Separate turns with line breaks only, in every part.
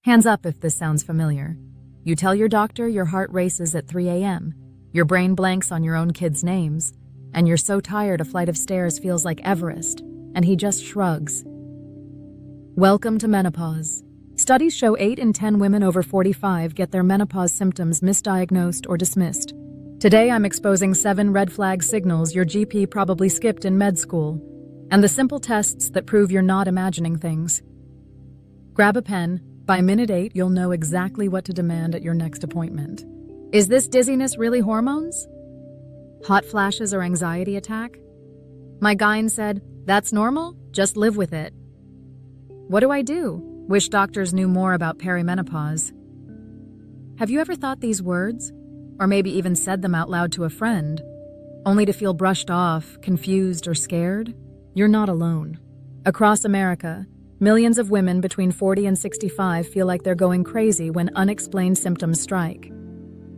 Hands up if this sounds familiar. You tell your doctor your heart races at 3 a.m., your brain blanks on your own kids' names, and you're so tired a flight of stairs feels like Everest, and he just shrugs. Welcome to menopause. Studies show 8 in 10 women over 45 get their menopause symptoms misdiagnosed or dismissed. Today I'm exposing 7 red flag signals your GP probably skipped in med school, and the simple tests that prove you're not imagining things. Grab a pen. By minute 8, you'll know exactly what to demand at your next appointment. Is this dizziness really hormones? Hot flashes or anxiety attack? My gyne said, that's normal, just live with it. What do I do? Wish doctors knew more about perimenopause. Have you ever thought these words? Or maybe even said them out loud to a friend, only to feel brushed off, confused, or scared? You're not alone. Across America, millions of women between 40 and 65 feel like they're going crazy when unexplained symptoms strike,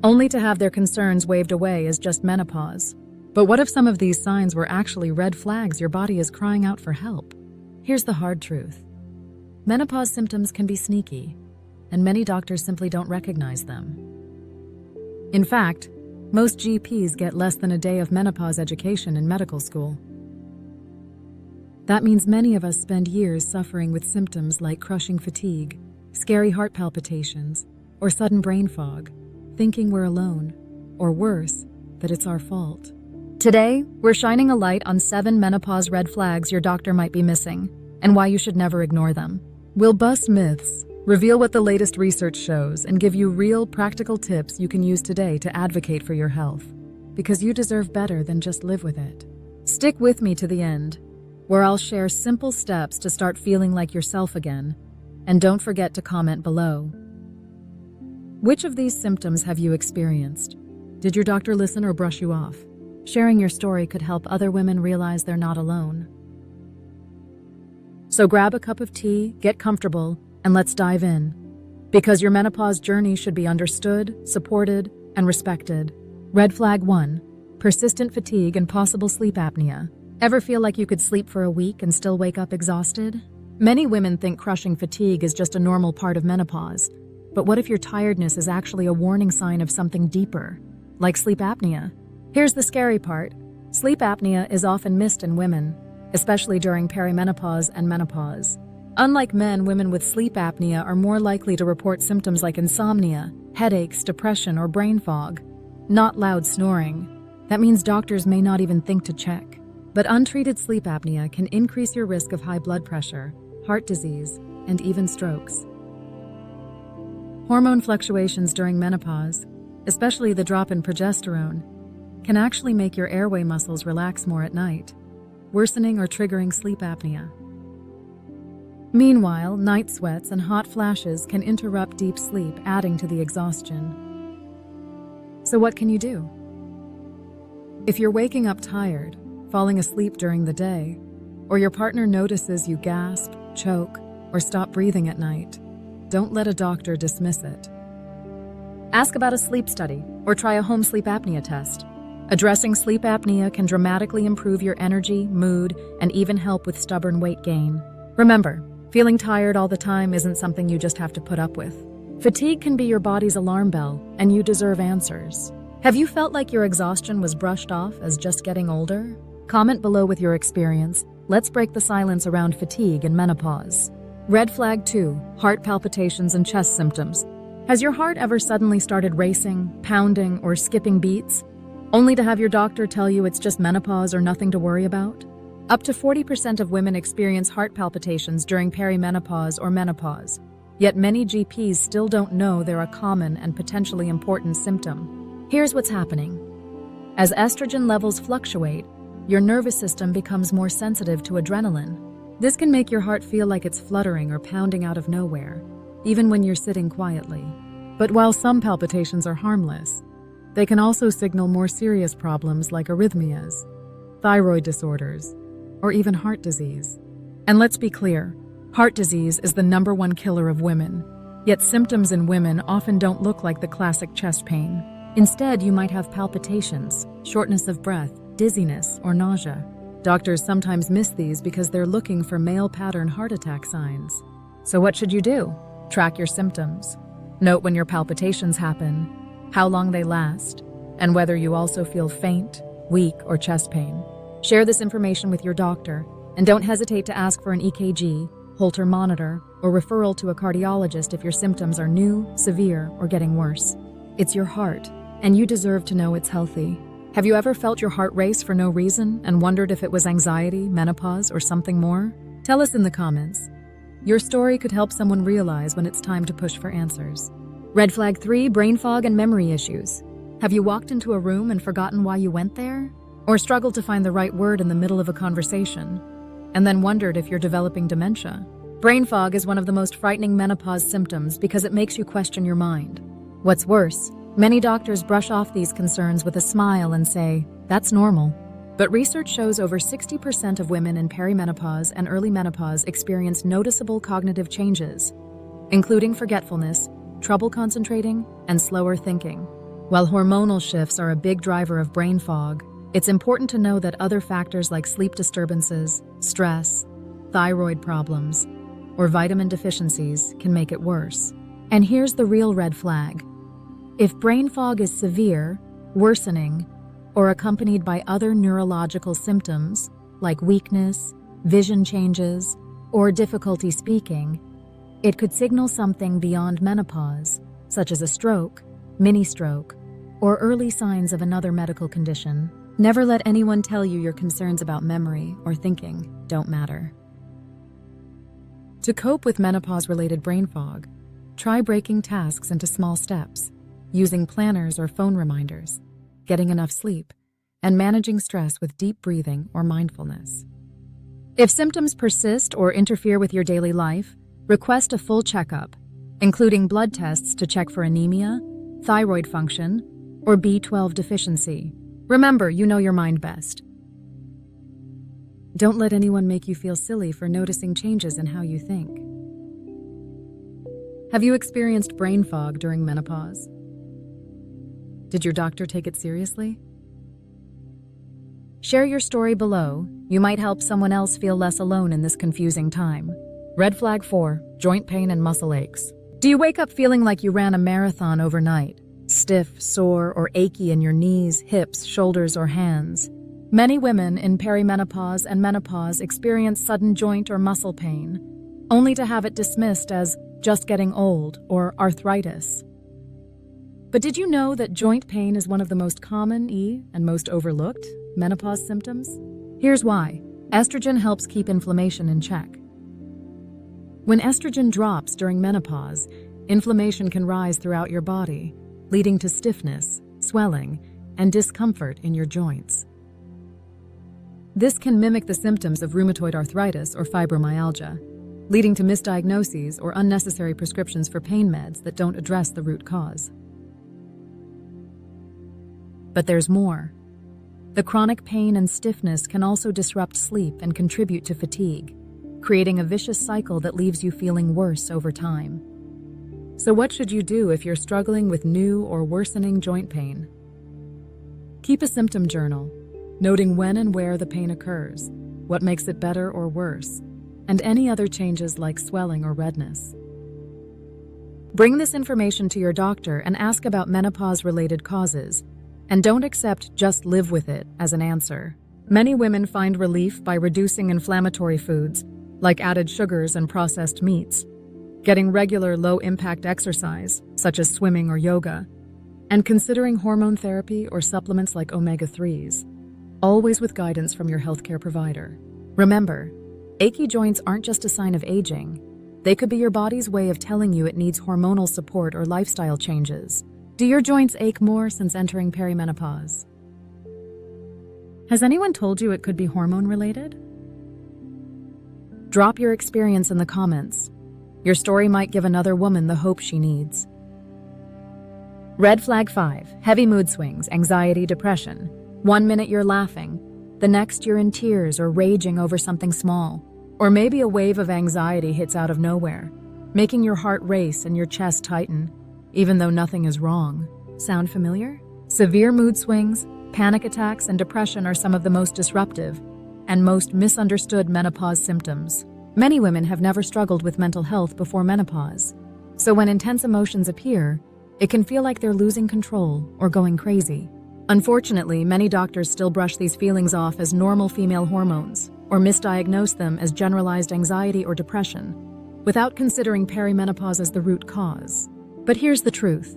only to have their concerns waved away as just menopause. But what if some of these signs were actually red flags your body is crying out for help? Here's the hard truth. Menopause symptoms can be sneaky, and many doctors simply don't recognize them. In fact, most GPs get less than a day of menopause education in medical school. That means many of us spend years suffering with symptoms like crushing fatigue, scary heart palpitations, or sudden brain fog, thinking we're alone, or worse, that it's our fault. Today, we're shining a light on 7 menopause red flags your doctor might be missing, and why you should never ignore them. We'll bust myths, reveal what the latest research shows, and give you real, practical tips you can use today to advocate for your health, because you deserve better than just live with it. Stick with me to the end, where I'll share simple steps to start feeling like yourself again, and don't forget to comment below. Which of these symptoms have you experienced? Did your doctor listen or brush you off? Sharing your story could help other women realize they're not alone. So grab a cup of tea, get comfortable, and let's dive in. Because your menopause journey should be understood, supported, and respected. Red flag 1. Persistent fatigue and possible sleep apnea. Ever feel like you could sleep for a week and still wake up exhausted? Many women think crushing fatigue is just a normal part of menopause. But what if your tiredness is actually a warning sign of something deeper, like sleep apnea? Here's the scary part. Sleep apnea is often missed in women, especially during perimenopause and menopause. Unlike men, women with sleep apnea are more likely to report symptoms like insomnia, headaches, depression, or brain fog, not loud snoring. That means doctors may not even think to check. But untreated sleep apnea can increase your risk of high blood pressure, heart disease, and even strokes. Hormone fluctuations during menopause, especially the drop in progesterone, can actually make your airway muscles relax more at night, worsening or triggering sleep apnea. Meanwhile, night sweats and hot flashes can interrupt deep sleep, adding to the exhaustion. So what can you do? If you're waking up tired, falling asleep during the day, or your partner notices you gasp, choke, or stop breathing at night, don't let a doctor dismiss it. Ask about a sleep study or try a home sleep apnea test. Addressing sleep apnea can dramatically improve your energy, mood, and even help with stubborn weight gain. Remember, feeling tired all the time isn't something you just have to put up with. Fatigue can be your body's alarm bell, and you deserve answers. Have you felt like your exhaustion was brushed off as just getting older? Comment below with your experience. Let's break the silence around fatigue and menopause. Red flag 2. Heart palpitations and chest symptoms. Has your heart ever suddenly started racing, pounding, or skipping beats, only to have your doctor tell you it's just menopause or nothing to worry about? Up to 40% of women experience heart palpitations during perimenopause or menopause, yet many GPs still don't know they're a common and potentially important symptom. Here's what's happening. As estrogen levels fluctuate, your nervous system becomes more sensitive to adrenaline. This can make your heart feel like it's fluttering or pounding out of nowhere, even when you're sitting quietly. But while some palpitations are harmless, they can also signal more serious problems like arrhythmias, thyroid disorders, or even heart disease. And let's be clear, heart disease is the #1 killer of women, yet symptoms in women often don't look like the classic chest pain. Instead, you might have palpitations, shortness of breath, dizziness, or nausea. Doctors sometimes miss these because they're looking for male pattern heart attack signs. So what should you do? Track your symptoms. Note when your palpitations happen, how long they last, and whether you also feel faint, weak, or chest pain. Share this information with your doctor, and don't hesitate to ask for an EKG, Holter monitor, or referral to a cardiologist if your symptoms are new, severe, or getting worse. It's your heart, and you deserve to know it's healthy. Have you ever felt your heart race for no reason and wondered if it was anxiety, menopause, or something more? Tell us in the comments. Your story could help someone realize when it's time to push for answers. Red flag 3, brain fog and memory issues. Have you walked into a room and forgotten why you went there? Or struggled to find the right word in the middle of a conversation? And then wondered if you're developing dementia? Brain fog is one of the most frightening menopause symptoms because it makes you question your mind. What's worse, many doctors brush off these concerns with a smile and say, "That's normal." But research shows over 60% of women in perimenopause and early menopause experience noticeable cognitive changes, including forgetfulness, trouble concentrating, and slower thinking. While hormonal shifts are a big driver of brain fog, it's important to know that other factors like sleep disturbances, stress, thyroid problems, or vitamin deficiencies can make it worse. And here's the real red flag. If brain fog is severe, worsening, or accompanied by other neurological symptoms like weakness, vision changes, or difficulty speaking, it could signal something beyond menopause, such as a stroke, mini-stroke, or early signs of another medical condition. Never let anyone tell you your concerns about memory or thinking don't matter. To cope with menopause-related brain fog, try breaking tasks into small steps, using planners or phone reminders, getting enough sleep, and managing stress with deep breathing or mindfulness. If symptoms persist or interfere with your daily life, request a full checkup, including blood tests to check for anemia, thyroid function, or B12 deficiency. Remember, you know your mind best. Don't let anyone make you feel silly for noticing changes in how you think. Have you experienced brain fog during menopause? Did your doctor take it seriously? Share your story below. You might help someone else feel less alone in this confusing time. Red flag 4, joint pain and muscle aches. Do you wake up feeling like you ran a marathon overnight? Stiff, sore, or achy in your knees, hips, shoulders, or hands? Many women in perimenopause and menopause experience sudden joint or muscle pain, only to have it dismissed as just getting old or arthritis. But did you know that joint pain is one of the most common and most overlooked menopause symptoms? Here's why. Estrogen helps keep inflammation in check. When estrogen drops during menopause, inflammation can rise throughout your body, leading to stiffness, swelling, and discomfort in your joints. This can mimic the symptoms of rheumatoid arthritis or fibromyalgia, leading to misdiagnoses or unnecessary prescriptions for pain meds that don't address the root cause. But there's more. The chronic pain and stiffness can also disrupt sleep and contribute to fatigue, creating a vicious cycle that leaves you feeling worse over time. So what should you do if you're struggling with new or worsening joint pain? Keep a symptom journal, noting when and where the pain occurs, what makes it better or worse, and any other changes like swelling or redness. Bring this information to your doctor and ask about menopause-related causes, and don't accept "just live with it" as an answer. Many women find relief by reducing inflammatory foods, like added sugars and processed meats, getting regular low-impact exercise, such as swimming or yoga, and considering hormone therapy or supplements like omega-3s, always with guidance from your healthcare provider. Remember, achy joints aren't just a sign of aging. They could be your body's way of telling you it needs hormonal support or lifestyle changes. Do your joints ache more since entering perimenopause? Has anyone told you it could be hormone-related? Drop your experience in the comments. Your story might give another woman the hope she needs. Red flag 5, heavy mood swings, anxiety, depression. 1 minute you're laughing, the next you're in tears or raging over something small. Or maybe a wave of anxiety hits out of nowhere, making your heart race and your chest tighten, even though nothing is wrong. Sound familiar? Severe mood swings, panic attacks, and depression are some of the most disruptive and most misunderstood menopause symptoms. Many women have never struggled with mental health before menopause, So when intense emotions appear, it can feel like they're losing control or going crazy. Unfortunately, many doctors still brush these feelings off as normal female hormones or misdiagnose them as generalized anxiety or depression, without considering perimenopause as the root cause. But here's the truth.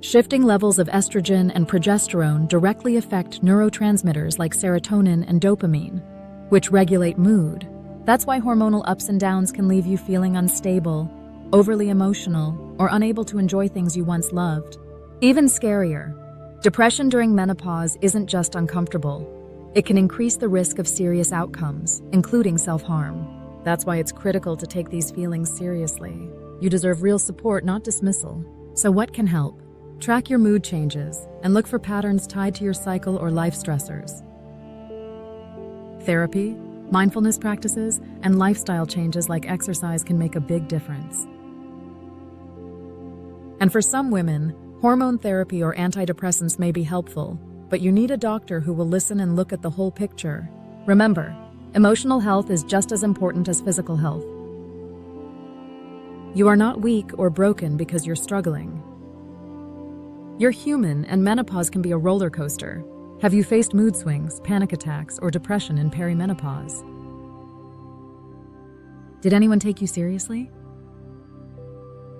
Shifting levels of estrogen and progesterone directly affect neurotransmitters like serotonin and dopamine, which regulate mood. That's why hormonal ups and downs can leave you feeling unstable, overly emotional, or unable to enjoy things you once loved. Even scarier, depression during menopause isn't just uncomfortable. It can increase the risk of serious outcomes, including self-harm. That's why it's critical to take these feelings seriously. You deserve real support, not dismissal. So what can help? Track your mood changes and look for patterns tied to your cycle or life stressors. Therapy, mindfulness practices, and lifestyle changes like exercise can make a big difference. And for some women, hormone therapy or antidepressants may be helpful, but you need a doctor who will listen and look at the whole picture. Remember, emotional health is just as important as physical health. You are not weak or broken because you're struggling. You're human, and menopause can be a roller coaster. Have you faced mood swings, panic attacks, or depression in perimenopause? Did anyone take you seriously?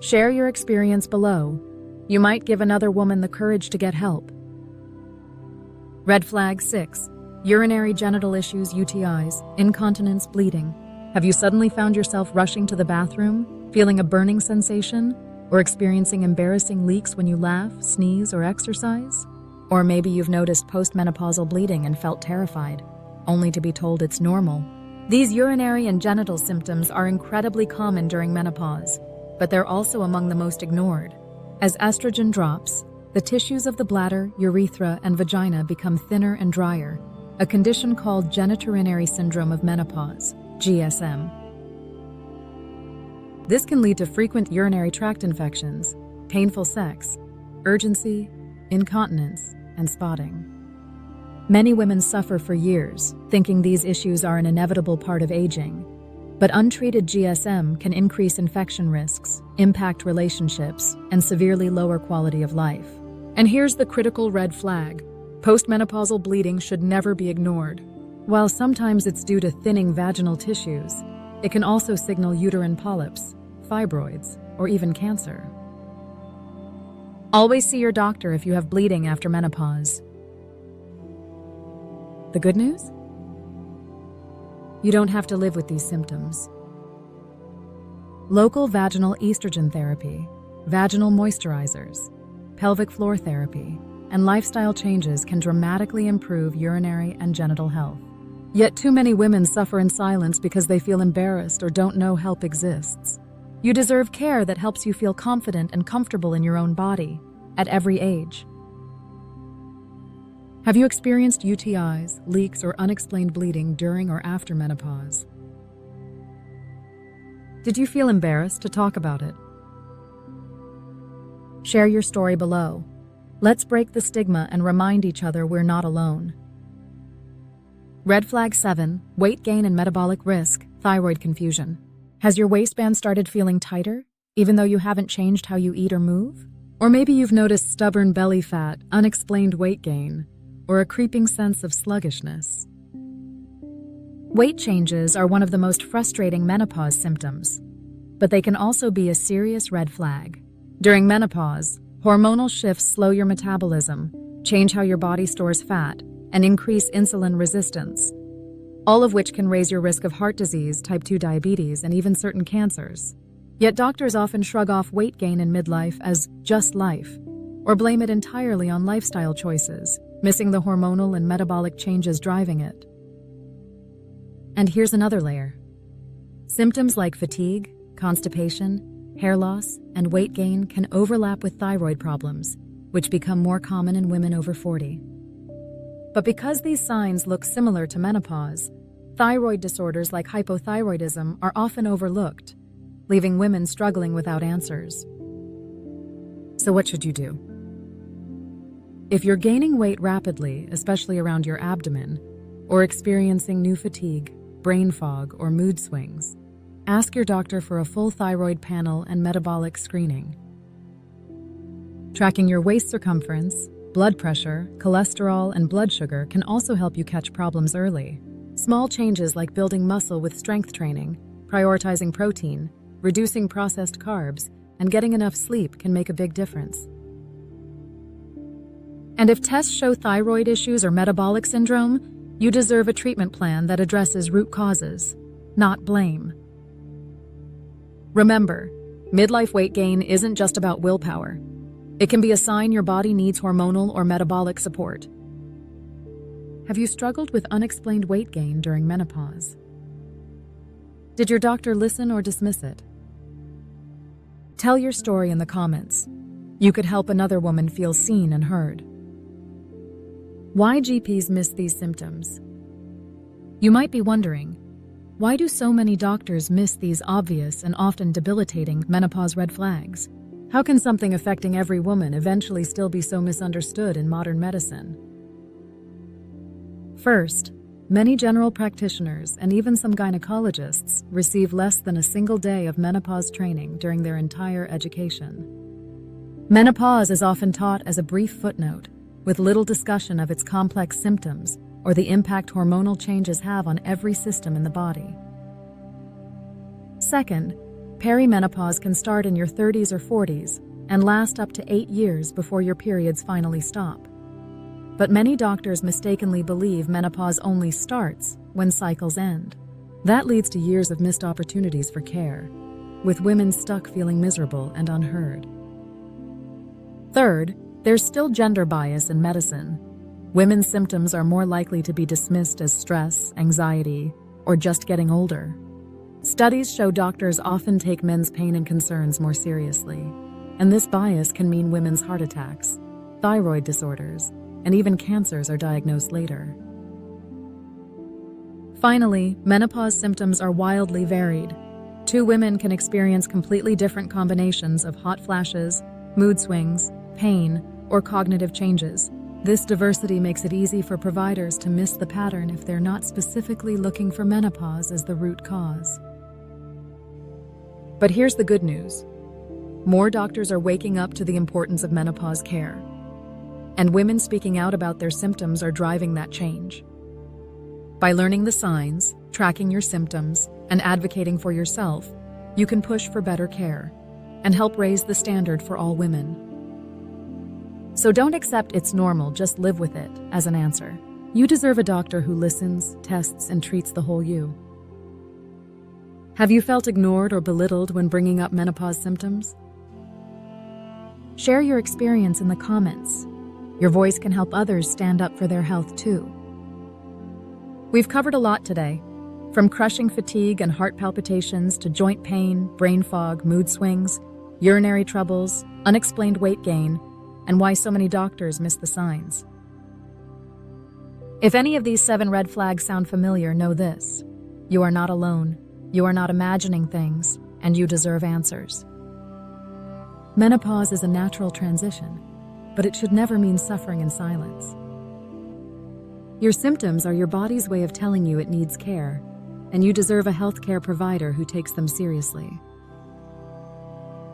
Share your experience below. You might give another woman the courage to get help. Red flag 6. Urinary genital issues, UTIs, incontinence, bleeding. Have you suddenly found yourself rushing to the bathroom, feeling a burning sensation, or experiencing embarrassing leaks when you laugh, sneeze, or exercise? Or maybe you've noticed postmenopausal bleeding and felt terrified, only to be told it's normal. These urinary and genital symptoms are incredibly common during menopause, but they're also among the most ignored. As estrogen drops, the tissues of the bladder, urethra, and vagina become thinner and drier, a condition called genitourinary syndrome of menopause, GSM. This can lead to frequent urinary tract infections, painful sex, urgency, incontinence, and spotting. Many women suffer for years, thinking these issues are an inevitable part of aging. But untreated GSM can increase infection risks, impact relationships, and severely lower quality of life. And here's the critical red flag. Postmenopausal bleeding should never be ignored. While sometimes it's due to thinning vaginal tissues, it can also signal uterine polyps, fibroids, or even cancer. Always see your doctor if you have bleeding after menopause. The good news? You don't have to live with these symptoms. Local vaginal estrogen therapy, vaginal moisturizers, pelvic floor therapy, and lifestyle changes can dramatically improve urinary and genital health. Yet too many women suffer in silence because they feel embarrassed or don't know help exists. You deserve care that helps you feel confident and comfortable in your own body, at every age. Have you experienced UTIs, leaks, or unexplained bleeding during or after menopause? Did you feel embarrassed to talk about it? Share your story below. Let's break the stigma and remind each other we're not alone. Red flag 7, weight gain and metabolic risk, thyroid confusion. Has your waistband started feeling tighter, even though you haven't changed how you eat or move? Or maybe you've noticed stubborn belly fat, unexplained weight gain, or a creeping sense of sluggishness. Weight changes are one of the most frustrating menopause symptoms, but they can also be a serious red flag. During menopause, hormonal shifts slow your metabolism, change how your body stores fat, and increase insulin resistance, all of which can raise your risk of heart disease, type 2 diabetes, and even certain cancers. Yet doctors often shrug off weight gain in midlife as just life, or blame it entirely on lifestyle choices, missing the hormonal and metabolic changes driving it. And here's another layer. Symptoms like fatigue, constipation, hair loss, and weight gain can overlap with thyroid problems, which become more common in women over 40. But because these signs look similar to menopause, thyroid disorders like hypothyroidism are often overlooked, leaving women struggling without answers. So what should you do? If you're gaining weight rapidly, especially around your abdomen, or experiencing new fatigue, brain fog, or mood swings, ask your doctor for a full thyroid panel and metabolic screening. Tracking your waist circumference, blood pressure, cholesterol, and blood sugar can also help you catch problems early. Small changes like building muscle with strength training, prioritizing protein, reducing processed carbs, and getting enough sleep can make a big difference. And if tests show thyroid issues or metabolic syndrome, you deserve a treatment plan that addresses root causes, not blame. Remember, midlife weight gain isn't just about willpower. It can be a sign your body needs hormonal or metabolic support. Have you struggled with unexplained weight gain during menopause? Did your doctor listen or dismiss it? Tell your story in the comments. You could help another woman feel seen and heard. Why GPs miss these symptoms? You might be wondering, why do so many doctors miss these obvious and often debilitating menopause red flags? How can something affecting every woman eventually still be so misunderstood in modern medicine? First, many general practitioners and even some gynecologists receive less than a single day of menopause training during their entire education. Menopause is often taught as a brief footnote, with little discussion of its complex symptoms or the impact hormonal changes have on every system in the body. Second, perimenopause can start in your 30s or 40s and last up to 8 years before your periods finally stop. But many doctors mistakenly believe menopause only starts when cycles end. That leads to years of missed opportunities for care, with women stuck feeling miserable and unheard. Third, there's still gender bias in medicine. Women's symptoms are more likely to be dismissed as stress, anxiety, or just getting older. Studies show doctors often take men's pain and concerns more seriously, and this bias can mean women's heart attacks, thyroid disorders, and even cancers are diagnosed later. Finally, menopause symptoms are wildly varied. Two women can experience completely different combinations of hot flashes, mood swings, pain, or cognitive changes. This diversity makes it easy for providers to miss the pattern if they're not specifically looking for menopause as the root cause. But here's the good news. More doctors are waking up to the importance of menopause care, and women speaking out about their symptoms are driving that change. By learning the signs, tracking your symptoms, and advocating for yourself, you can push for better care and help raise the standard for all women. So don't accept it's normal, just live with it as an answer. You deserve a doctor who listens, tests, and treats the whole you. Have you felt ignored or belittled when bringing up menopause symptoms? Share your experience in the comments. Your voice can help others stand up for their health too. We've covered a lot today, from crushing fatigue and heart palpitations to joint pain, brain fog, mood swings, urinary troubles, unexplained weight gain, and why so many doctors miss the signs. If any of these 7 red flags sound familiar, know this: you are not alone, you are not imagining things, and you deserve answers. Menopause is a natural transition, but it should never mean suffering in silence. Your symptoms are your body's way of telling you it needs care, and you deserve a healthcare provider who takes them seriously.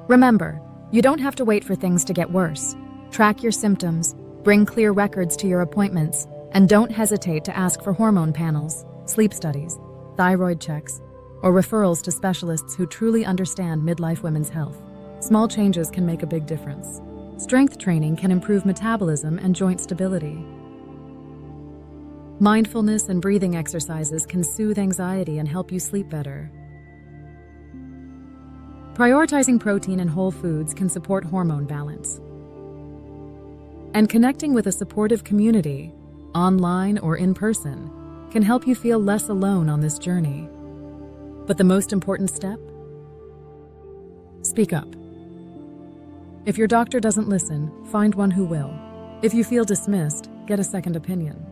Remember, you don't have to wait for things to get worse. Track your symptoms, bring clear records to your appointments, and don't hesitate to ask for hormone panels, sleep studies, thyroid checks, or referrals to specialists who truly understand midlife women's health. Small changes can make a big difference. Strength training can improve metabolism and joint stability. Mindfulness and breathing exercises can soothe anxiety and help you sleep better. Prioritizing protein and whole foods can support hormone balance. And connecting with a supportive community, online or in person, can help you feel less alone on this journey. But the most important step? Speak up. If your doctor doesn't listen, find one who will. If you feel dismissed, get a second opinion.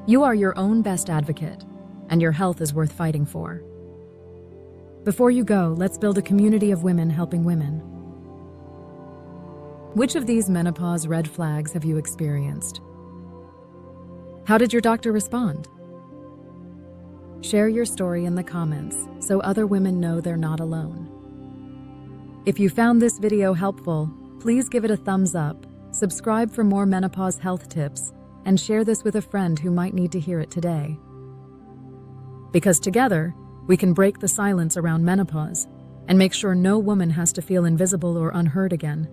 You are your own best advocate, and your health is worth fighting for. Before you go, let's build a community of women helping women. Which of these menopause red flags have you experienced? How did your doctor respond? Share your story in the comments so other women know they're not alone. If you found this video helpful, please give it a thumbs up, subscribe for more menopause health tips, and share this with a friend who might need to hear it today. Because together, we can break the silence around menopause and make sure no woman has to feel invisible or unheard again.